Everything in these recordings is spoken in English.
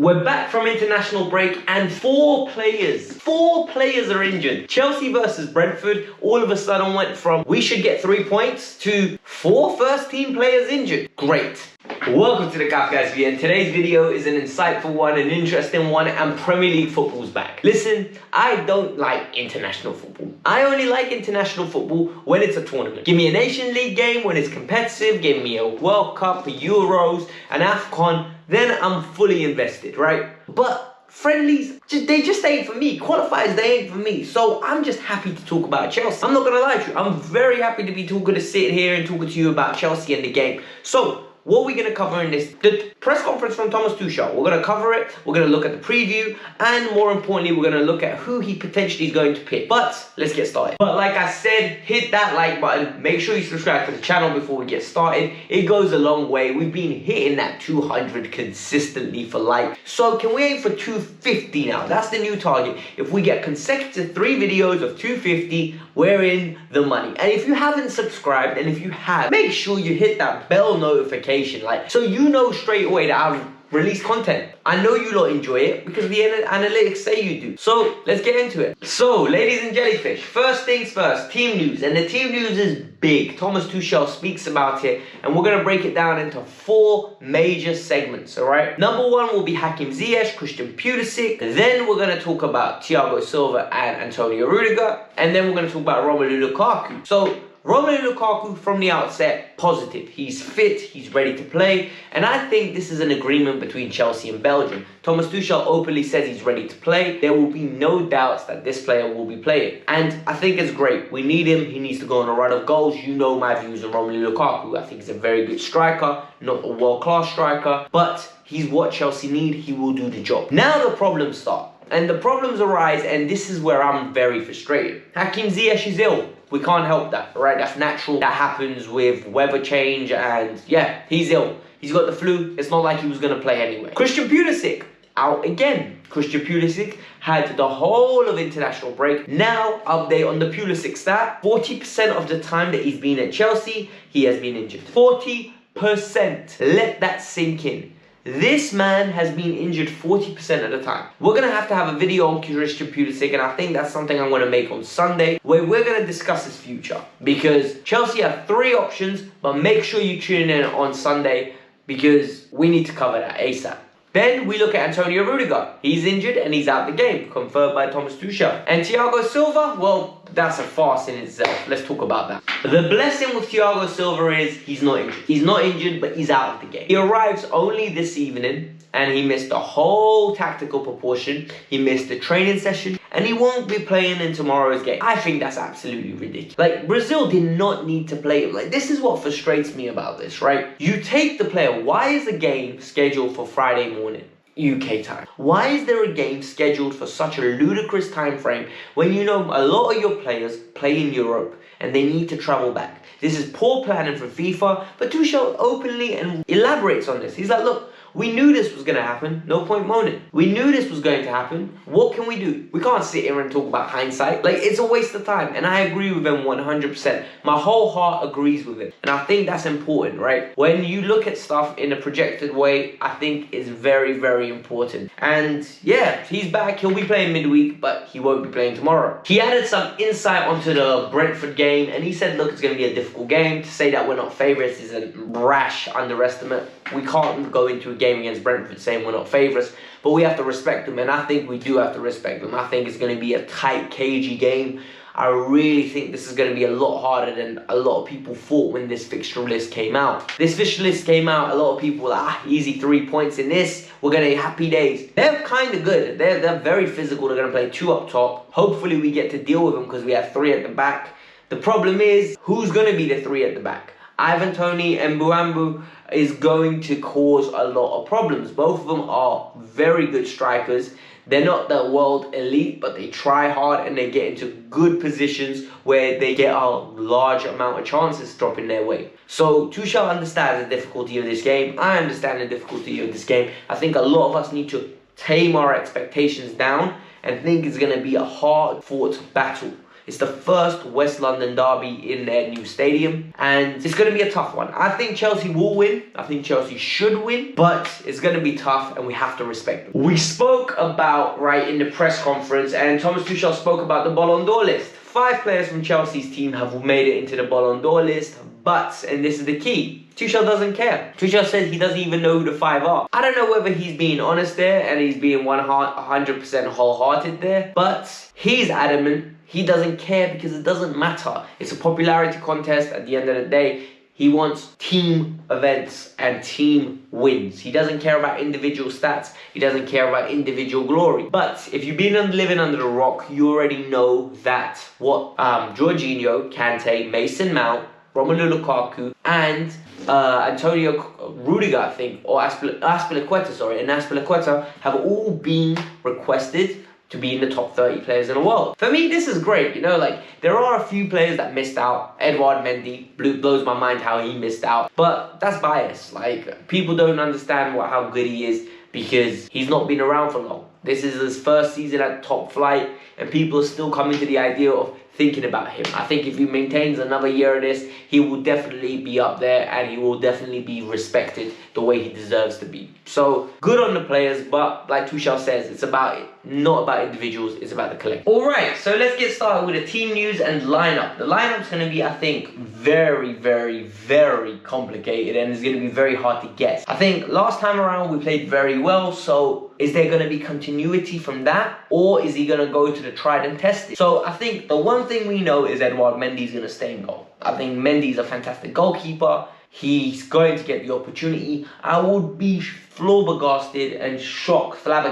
We're back from international break and four players are injured. Chelsea versus Brentford all of a sudden went from we should get 3 points to 4 first-team players injured. Great. Welcome to the Kavkas View, and today's video is an insightful one, an interesting one, and Premier League football's back. Listen, I don't like international football. I only like international football when it's a tournament. Give me a Nation League game when it's competitive, give me a World Cup, a Euros, an AFCON, then I'm fully invested, right? But friendlies, they just ain't for me. Qualifiers, they ain't for me. So I'm just happy to talk about Chelsea. I'm not gonna lie to you, I'm very happy to be talking to sit here and talking to you about Chelsea and the game. So, what are we going to cover in this? The press conference from Thomas Tuchel. We're going to cover it. We're going to look at the preview. And more importantly, we're going to look at who he potentially is going to pick. But let's get started. But like I said, hit that like button. Make sure you subscribe to the channel before we get started. It goes a long way. We've been hitting that 200 consistently for like. So can we aim for 250 now? That's the new target. If we get consecutive 3 videos of 250, we're in the money. And if you haven't subscribed, and if you have, make sure you hit that bell notification. So you know straight away that I've released content. I know you lot enjoy it because the analytics say you do. So let's get into it. So ladies and jellyfish, first things first, team news. And the team news is big. Thomas Tuchel speaks about it, and we're going to break it down into 4 major segments, all right? Number 1 will be Hakim Ziyech, Christian Pulisic. Then we're going to talk about Thiago Silva and Antonio Rudiger. And then we're going to talk about Romelu Lukaku. So Romelu Lukaku from the outset, positive. He's fit, he's ready to play, and I think this is an agreement between Chelsea and Belgium. Thomas Tuchel openly says he's ready to play. There will be no doubts that this player will be playing, and I think it's great. We need him. He needs to go on a run of goals. You know my views on Romelu Lukaku. I think he's a very good striker, not a world-class striker, but he's what Chelsea need. He will do the job. Now the problems start, and the problems arise, and this is where I'm very frustrated. Hakim Ziyech is ill. We can't help that, right? That's natural. That happens with weather change, and yeah, he's ill. He's got the flu. It's not like he was going to play anyway. Christian Pulisic, out again. Christian Pulisic had the whole of international break. Now, update on the Pulisic stat. 40% of the time that he's been at Chelsea, he has been injured. 40%. Let that sink in. This man has been injured 40% of the time. We're going to have a video on Christian Pulisic, and I think that's something I'm going to make on Sunday, where we're going to discuss his future. Because Chelsea have 3 options, but make sure you tune in on Sunday, because we need to cover that ASAP. Then we look at Antonio Rudiger. He's injured and he's out the game, confirmed by Thomas Tuchel. And Thiago Silva, well, that's a farce in itself. Let's talk about that. The blessing with Thiago Silva is he's not injured. He's not injured, but he's out of the game. He arrives only this evening, and he missed the whole tactical proportion. He missed the training session, and he won't be playing in tomorrow's game. I think that's absolutely ridiculous. Like, Brazil did not need to play him. Like, this is what frustrates me about this, right? You take the player. Why is the game scheduled for Friday morning UK time? Why is there a game scheduled for such a ludicrous time frame when you know a lot of your players play in Europe and they need to travel back? This is poor planning from FIFA, but Tuchel openly and elaborates on this. He's like, look, we knew this was going to happen. No point moaning. We knew this was going to happen. What can we do? We can't sit here and talk about hindsight. Like, it's a waste of time. And I agree with him 100%. My whole heart agrees with him. And I think that's important, right? When you look at stuff in a projected way, I think it's very, very important. And yeah, he's back. He'll be playing midweek, but he won't be playing tomorrow. He added some insight onto the Brentford game, and he said, look, it's going to be a difficult game. To say that we're not favourites is a rash underestimate. We can't go into a game against Brentford saying we're not favourites, but we have to respect them, and I think we do have to respect them. I think it's going to be a tight, cagey game. I really think this is going to be a lot harder than a lot of people thought when this fixture list came out. This fixture list came out, a lot of people were like, easy 3 points in this. We're going to have happy days. They're kind of good. They're very physical. They're going to play 2 up top. Hopefully we get to deal with them because we have 3 at the back. The problem is, who's going to be the 3 at the back? Ivan Toney and Mbeumo is going to cause a lot of problems. Both of them are very good strikers. They're not the world elite, but they try hard and they get into good positions where they get a large amount of chances dropping their way. So Tuchel understands the difficulty of this game. I understand the difficulty of this game. I think a lot of us need to tame our expectations down and think it's going to be a hard-fought battle. It's the first West London derby in their new stadium, and it's going to be a tough one. I think Chelsea will win. I think Chelsea should win, but it's going to be tough, and we have to respect them. We spoke about, right, in the press conference, and Thomas Tuchel spoke about the Ballon d'Or list. 5 players from Chelsea's team have made it into the Ballon d'Or list, but, and this is the key, Tuchel doesn't care. Tuchel says he doesn't even know who the 5 are. I don't know whether he's being honest there and he's being 100% wholehearted there, but he's adamant he doesn't care because it doesn't matter. It's a popularity contest at the end of the day. He wants team events and team wins. He doesn't care about individual stats. He doesn't care about individual glory. But if you've been living under the rock, you already know that what Jorginho, Kante, Mason Mount, Romelu Lukaku, and Antonio Rudiger, I think, or Azpilicueta have all been requested to be in the top 30 players in the world. For me, this is great. You know, like, there are a few players that missed out. Edouard Mendy blows my mind how he missed out. But that's bias. Like, people don't understand how good he is because he's not been around for long. This is his first season at top flight, and people are still coming to the idea of thinking about him. I think if he maintains another year of this, he will definitely be up there and he will definitely be respected the way he deserves to be. So, good on the players, but like Tuchel says, it's not about individuals, it's about the collective. Alright, so let's get started with the team news and lineup. The lineup's going to be, I think, very, very, very complicated, and it's going to be very hard to guess. I think last time around we played very well, so is there going to be continuity from that, or is he going to go to the tried and tested? So I think the one thing we know is Edouard Mendy's going to stay in goal. I think Mendy's a fantastic goalkeeper. He's going to get the opportunity. I would be flabbergasted and shocked. I'd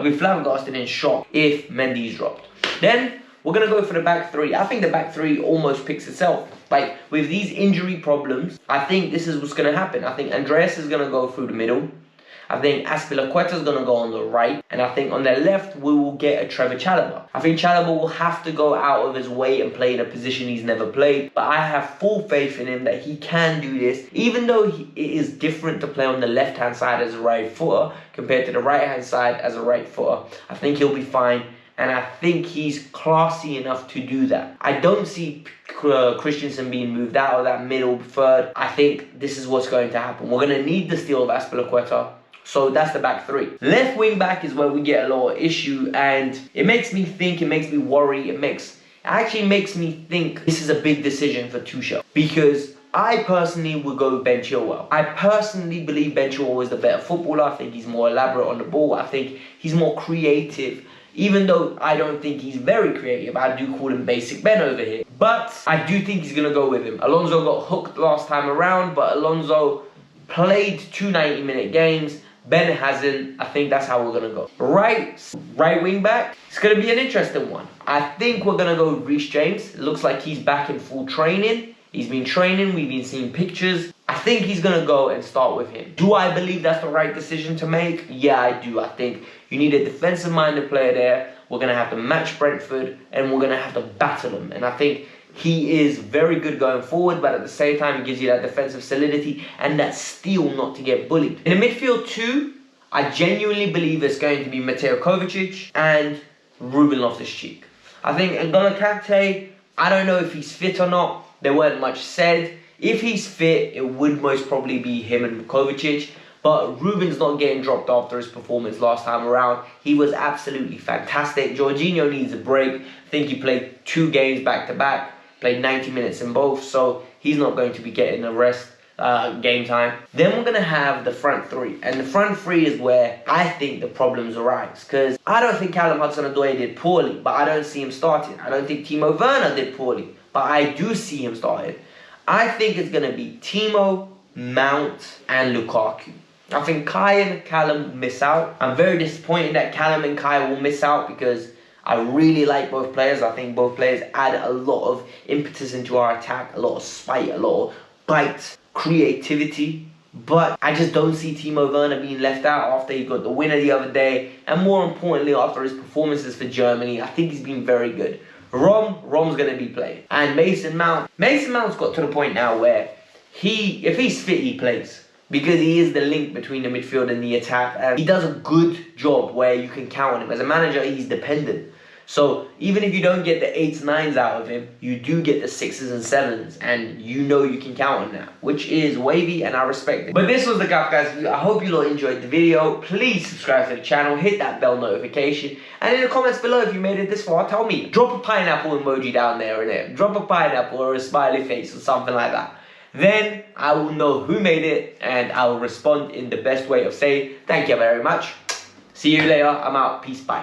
be flabbergasted and shocked if Mendy's dropped. Then we're going to go for the back 3. I think the back 3 almost picks itself. Like, with these injury problems, I think this is what's going to happen. I think Andreas is going to go through the middle. I think Azpilicueta is going to go on the right. And I think on the left, we will get a Trevor Chalobah. I think Chalobah will have to go out of his way and play in a position he's never played. But I have full faith in him that he can do this. Even though it is different to play on the left-hand side as a right footer compared to the right-hand side as a right footer, I think he'll be fine. And I think he's classy enough to do that. I don't see Christensen being moved out of that middle third. I think this is what's going to happen. We're going to need the steal of Azpilicueta. So that's the back 3. Left wing back is where we get a lot of issue, and it makes me think, it makes me worry, it actually makes me think this is a big decision for Tuchel, because I personally would go Ben Chilwell. I personally believe Ben Chilwell is the better footballer. I think he's more elaborate on the ball. I think he's more creative. Even though I don't think he's very creative, I do call him Basic Ben over here. But I do think he's going to go with him. Alonso got hooked last time around, but Alonso played 2 90-minute games. Ben hasn't. I think that's how we're going to go. Right wing back, it's going to be an interesting one. I think we're going to go with Reece James. It looks like he's back in full training. He's been training. We've been seeing pictures. I think he's going to go and start with him. Do I believe that's the right decision to make? Yeah, I do. I think you need a defensive-minded player there. We're going to have to match Brentford, and we're going to have to battle them. And I think he is very good going forward, but at the same time, he gives you that defensive solidity and that steel not to get bullied. In the midfield too, I genuinely believe it's going to be Mateo Kovacic and Ruben Loftus-Cheek. I think N'Golo Kante, I don't know if he's fit or not. There weren't much said. If he's fit, it would most probably be him and Kovacic. But Ruben's not getting dropped after his performance last time around. He was absolutely fantastic. Jorginho needs a break. I think he played 2 games back-to-back. Played 90 minutes in both, so he's not going to be getting a rest game time. Then we're going to have the front 3. And the front 3 is where I think the problems arise. Because I don't think Callum Hudson-Odoi did poorly, but I don't see him starting. I don't think Timo Werner did poorly, but I do see him starting. I think it's going to be Timo, Mount, and Lukaku. I think Kai and Callum miss out. I'm very disappointed that Callum and Kai will miss out because I really like both players. I think both players add a lot of impetus into our attack, a lot of spite, a lot of bite, creativity. But I just don't see Timo Werner being left out after he got the winner the other day. And more importantly, after his performances for Germany, I think he's been very good. Rom's going to be playing. And Mason Mount's got to the point now where if he's fit, he plays. Because he is the link between the midfield and the attack. And he does a good job where you can count on him. As a manager, he's dependent. So even if you don't get the 8s, 9s out of him, you do get the 6s and 7s, and you know you can count on that, which is wavy, and I respect it. But this was the Kavkas View. I hope you all enjoyed the video. Please subscribe to the channel, hit that bell notification, and in the comments below, if you made it this far, tell me. Drop a pineapple emoji down there, innit? Drop a pineapple or a smiley face or something like that. Then I will know who made it, and I will respond in the best way of saying thank you very much. See you later. I'm out. Peace. Bye.